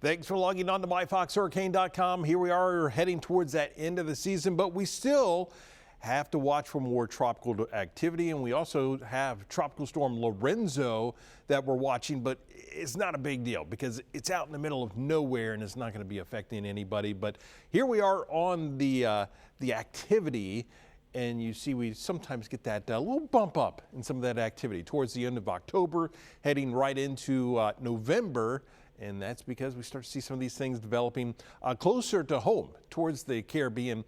Thanks for logging on to myfoxhurricane.com. Here we are heading towards that end of the season, but we still have to watch for more tropical activity, and we also have Tropical Storm Lorenzo that we're watching, but it's not a big deal because it's out in the middle of nowhere and it's not going to be affecting anybody. But here we are on the activity, and you see we sometimes get that little bump up in some of that activity towards the end of October, heading right into November. And that's because we start to see some of these things developing closer to home towards the Caribbean,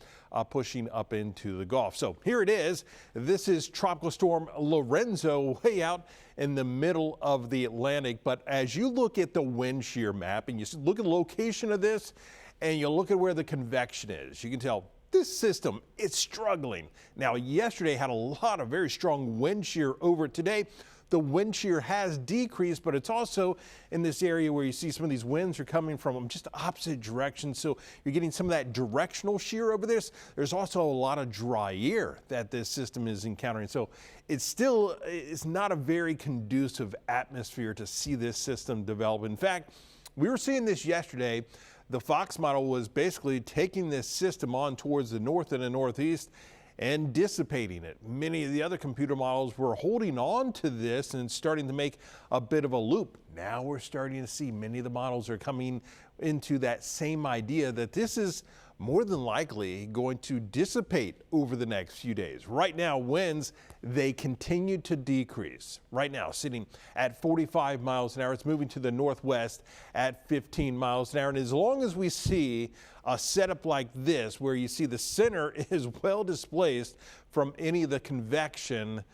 pushing up into the Gulf. So here it is. This is Tropical Storm Lorenzo way out in the middle of the Atlantic. But as you look at the wind shear map and you look at the location of this and you look at where the convection is, you can tell this system is struggling. Now, yesterday had a lot of very strong wind shear over it today. The wind shear has decreased, but it's also in this area where you see some of these winds are coming from just opposite directions. So you're getting some of that directional shear over this. There's also a lot of dry air that this system is encountering. So it's not a very conducive atmosphere to see this system develop. In fact, we were seeing this yesterday. The Fox model was basically taking this system on towards the north and the northeast and dissipating it. Many of the other computer models were holding on to this and starting to make a bit of a loop. Now we're starting to see many of the models are coming into that same idea that this is more than likely going to dissipate over the next few days. Right now, winds, they continue to decrease. Right now, sitting at 45 miles an hour. It's moving to the northwest at 15 miles an hour. And as long as we see a setup like this, where you see the center is well displaced from any of the convection,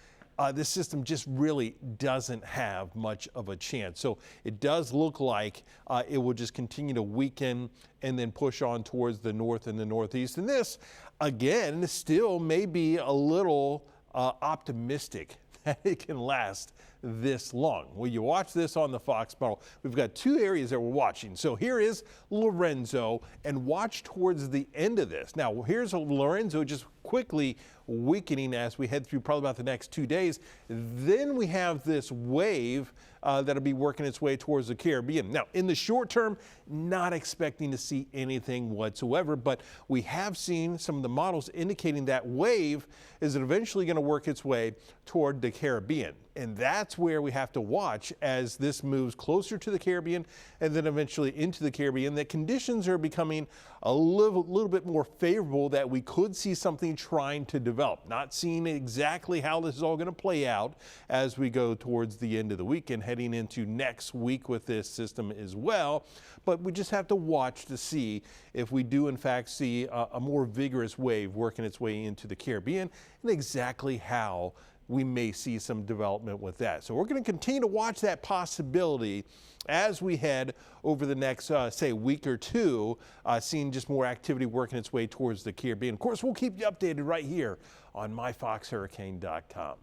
this system just really doesn't have much of a chance. So it does look like it will just continue to weaken and then push on towards the north and the northeast. And this, again, still may be a little optimistic that it can last this long. Well, you watch this on the Fox model. We've got two areas that we're watching. So here is Lorenzo, and watch towards the end of this. Now, here's Lorenzo just quickly weakening as we head through probably about the next 2 days. Then we have this wave that'll be working its way towards the Caribbean. Now, in the short term, not expecting to see anything whatsoever, but we have seen some of the models indicating that wave is eventually going to work its way toward the Caribbean. And that's where we have to watch as this moves closer to the Caribbean and then eventually into the Caribbean, that conditions are becoming a little bit more favorable, that we could see something trying to develop. Not seeing exactly how this is all going to play out as we go towards the end of the week and heading into next week with this system as well. But we just have to watch to see if we do in fact see a more vigorous wave working its way into the Caribbean, and exactly how we may see some development with that. So we're going to continue to watch that possibility as we head over the next, say, week or two, seeing just more activity working its way towards the Caribbean. Of course, we'll keep you updated right here on myfoxhurricane.com.